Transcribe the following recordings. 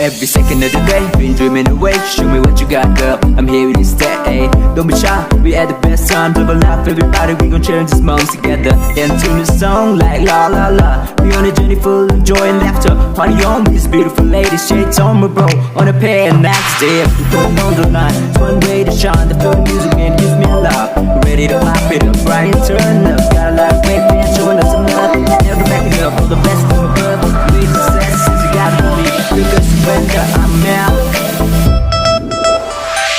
Every second of the day, been dreaming away. Show me what you got, girl, I'm here to stay. Don't be shy, we had the best time. Live a life, everybody, we gon' share this moments together. Then tune the song like la la la. We on a journey full of joy and laughter. Party on with this beautiful lady, shades on my bro. On a pair and next day, we put on the line. It's one way to shine, the feel the music and gives me a love. Ready to pop it up, right and turn up. Got a lot of great fans showing us some love. Never backing up, all the best from above. We success is you gotta believe. Because when I'm out.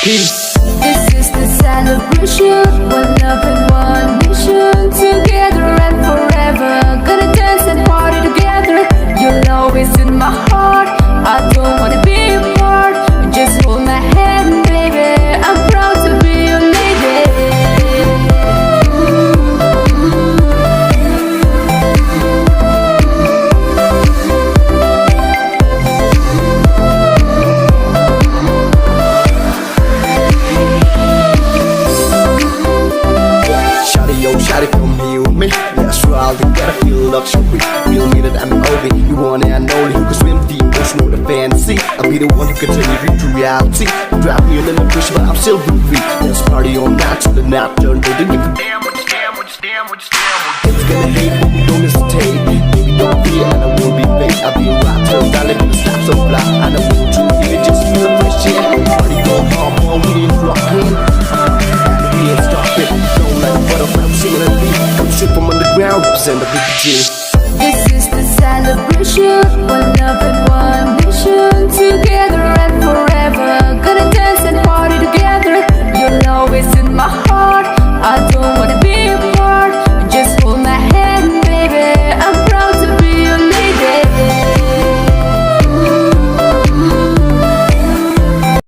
Peace. This is the celebration, one love and one mission. Together and forever, gonna dance and party together. You'll always in my heart, I don't wanna be apart. Just hold my hand, baby, I'm proud to be your lady. Shawty from me with me. That's right, all together feel luxury. Feel me that I'm over. You want it and only who can swim deep, push know the fantasy. I'll be the one who can turn your dream to reality. Drop me in the push, but I'm still free. Let's party all night till the night turn. They don't give a damn what you damn, what you damn, what you damn. It's gonna hate, but we don't hesitate. Baby, don't fear, and I won't be fake. I'll be a rock till darling, gonna stop so fly. And I won't you here, just feel the fresh air. Party go hard, boy, we didn't rock in. We ain't stopping, don't like butterfly, I'm singing a beat. Come straight from underground, represent the BPG. This is the celebration, one love and one